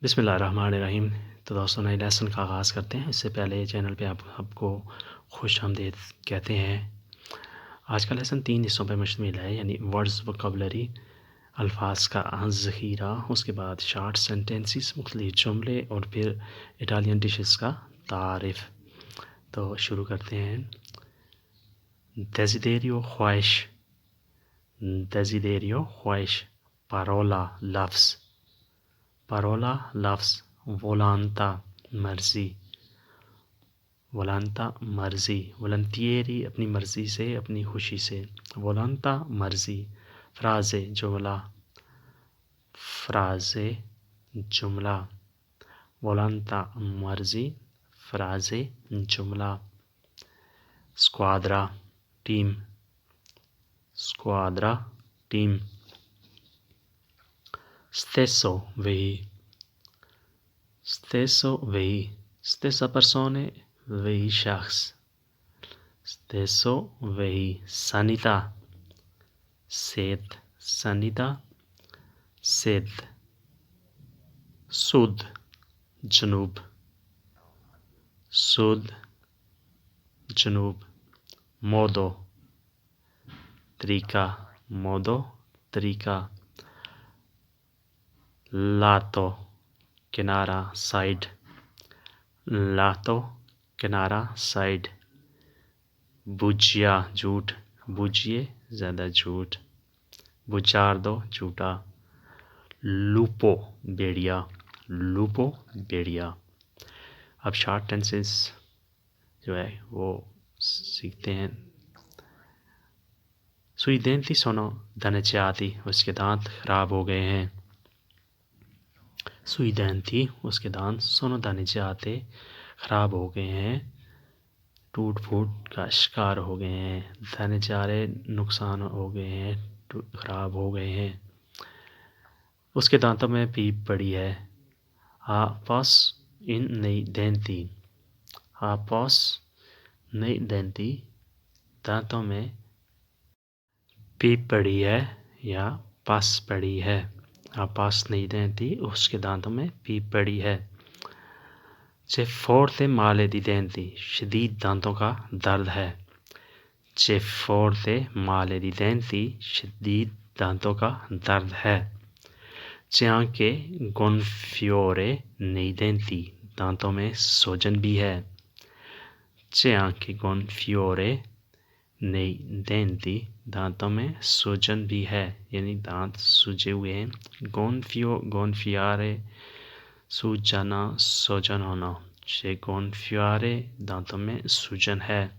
बिस्मिल्लाहिर्रहमानिर्रहीम। तो दोस्तों, नए लेसन का आगाज़ करते हैं। इससे पहले चैनल पे आपको खुश आमदीद कहते हैं। आज का लेसन 3 हिस्सों पे मुश्तमिल है, यानी वर्ड्स वोकैबुलरी, अल्फाज का ज़ख़ीरा, उसके बाद शॉर्ट सेंटेंसेस, मुख्तलिफ जुमले, और फिर इटालियन डिशेस का तारीफ़। तो शुरू करते हैं। डेज़िडेरियो ख्वाहिश, डेज़िडेरियो ख्वाहिश। पारोला लफ्ज़, पारोला लफ्ज़। वोलांता मर्ज़ी, वोलांता मर्ज़ी। वोलंटियरी अपनी मर्ज़ी से, अपनी खुशी से। वोलांता मर्ज़ी। फ्राज़े जुमला, फ्राज़े जुमला। वोलांता मर्ज़ी, फ्राज़े जुमला। स्क्वाद्रा टीम, स्क्वाद्रा टीम। स्टेसो वही, स्टेसो वही। स्टेसा परसोने वही शख्स, स्टेसो वही। सनिता सेद, सनिता सेद। सुद जनूब, सुद जनूब। मोदो तरीका, मोदो तरीका। लातो किनारा, साइड, लातो किनारा, साइड। बुजिया झूठ, बुजिए ज़्यादा झूठ। बुचार्दो झूठा। लूपो बेड़िया, लूपो बेड़िया। अब शॉर्ट टेंसेस जो है वो सीखते हैं। सुई देंती सोनो दनचाती, उसके दांत खराब हो गए हैं। सुई देंती, उसके दांत सोनो दनचाते खराब हो गए हैं, टूट फूट का शिकार हो गए हैं। दनचारे नुकसान हो गए हैं, खराब हो गए हैं। उसके दांतों में पीप पड़ी है। आपस इन नई देंती, आपस नई देंती, दांतों में पीप पड़ी है या पस पड़ी है। आपस नहीं देंती, उसके दांतों में पीप पड़ी है। चे फोर्ते माले दी देंती, शदीद दांतों का दर्द है। चे फोर्ते माले दी देंती, शदीद दांतों का दर्द है। चे आंके गोनफ्योरे नहीं देंती, दांतों में सोजन भी है। चे आंके गोनफ्योरे नहीं देंती, दांतों में सूजन भी है, यानी दांत सूजे हुए हैं। गोनफ्यारे सूज जाना, सूजन होना। चे गोनफ्यारे दांतों में सूजन है,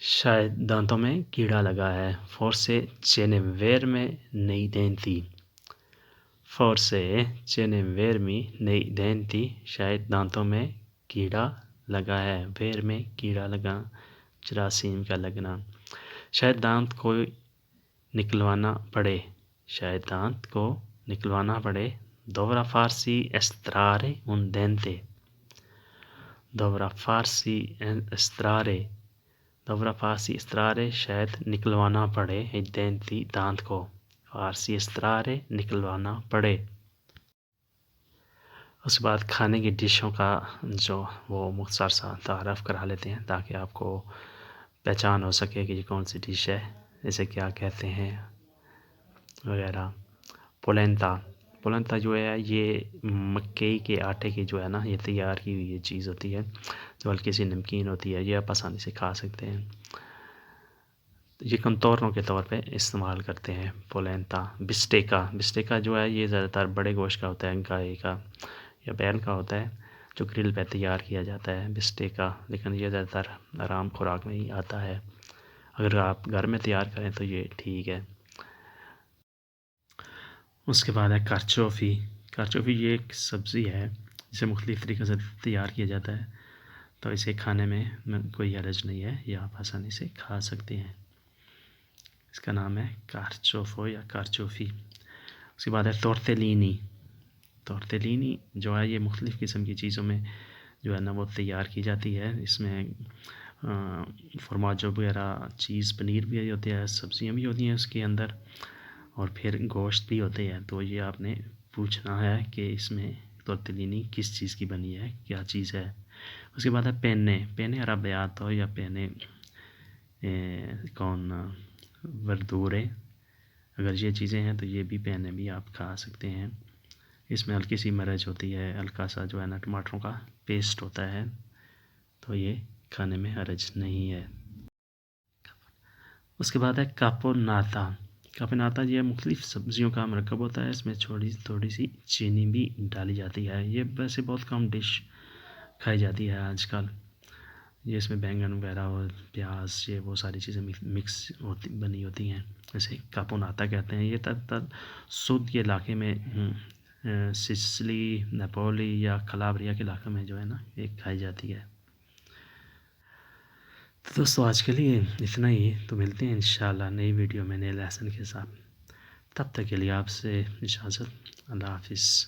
शायद दांतों में कीड़ा लगा है। फोर्से चेने वेर में नहीं देंती, फोर्से चेने वेर में नहीं देंती, शायद दांतों में कीड़ा लगा है। वेर में कीड़ा लगा, जरासीम का लगना। शायद दांत को निकलवाना पड़े, शायद दांत को निकलवाना पड़े। दोवरा फारसी एस्त्रारे उन देंते, दोवरा फारसी एस्त्रारे, दोवरा फारसी एस्त्रारे, शायद निकलवाना पड़े देंती, दांत को। फारसी एस्त्रारे निकलवाना पड़े। उसके बाद खाने की डिशों का जो वो मुख्तसर सा तारफ़ करा लेते हैं, ताकि आपको पहचान हो सके कि ये कौन सी डिश है, इसे क्या कहते हैं वगैरह। पोलेंता, पोलेंता जो है ये मक्के के आटे की जो है ना, ये तैयार की हुई ये चीज़ होती है, जो हल्की सी नमकीन होती है। ये आप आसानी से खा सकते हैं। ये कंतोरनों के तौर पे इस्तेमाल करते हैं पोलेंता। बिस्टेका, बिस्टेका जो है ये ज़्यादातर बड़े गोश्त का होता है, गाय का या बैल का होता है, जो ग्रिल पे तैयार किया जाता है बिस्टेका। लेकिन ये ज़्यादातर आराम खुराक में ही आता है। अगर आप घर में तैयार करें तो ये ठीक है। उसके बाद है कारचोफ़ी। कारचोफ़ी ये एक सब्ज़ी है जिसे मुख्तलिफ़ तरीक़े से तैयार किया जाता है, तो इसे खाने में कोई हरज नहीं है, ये आप आसानी से खा सकते हैं। इसका नाम है कारचोफ़ो या कारचोफ़ी। उसके बाद है तोर्तेलिनी। तोर्तेलिनी जो है ये मुख्तलिफ़ किस्म की चीज़ों में जो है ना वो तैयार की जाती है। इसमें फॉर्माजो वगैरह, चीज़, पनीर भी होती है, सब्ज़ियाँ भी होती हैं उसके अंदर, और फिर गोश्त भी होते हैं। तो ये आपने पूछना है कि इसमें तोर्तलिनी किस चीज़ की बनी है, क्या चीज़ है। उसके बाद है पेने, पेने अराबियातो या पेने कौन वर्दूरे। अगर ये चीज़ें हैं तो ये भी पेने भी आप खा सकते हैं। इसमें हल्की सी मिर्च होती है, हल्का सा जो है ना टमाटरों का पेस्ट होता है, तो ये खाने में हर्ज नहीं है। उसके बाद है कापोनाता। कापोनाता ये मुख्तलिफ़ सब्ज़ियों का मरकब होता है, इसमें थोड़ी सी चीनी भी डाली जाती है। ये वैसे बहुत कम डिश खाई जाती है आजकल। ये इसमें बैंगन वगैरह और प्याज ये वो सारी चीज़ें मिक्स बनी होती हैं, इसे कापोनाता कहते हैं। ये तब सुद के इलाके में सिसिली, नेपोली या कलाब्रिया के इलाके में जो है ना ये खाई जाती है। तो दोस्तों आज के लिए इतना ही, तो मिलते हैं इंशाल्लाह नई वीडियो में नए लेसन के साथ। तब तक के लिए आपसे इजाज़त। अल्लाह हाफिज़।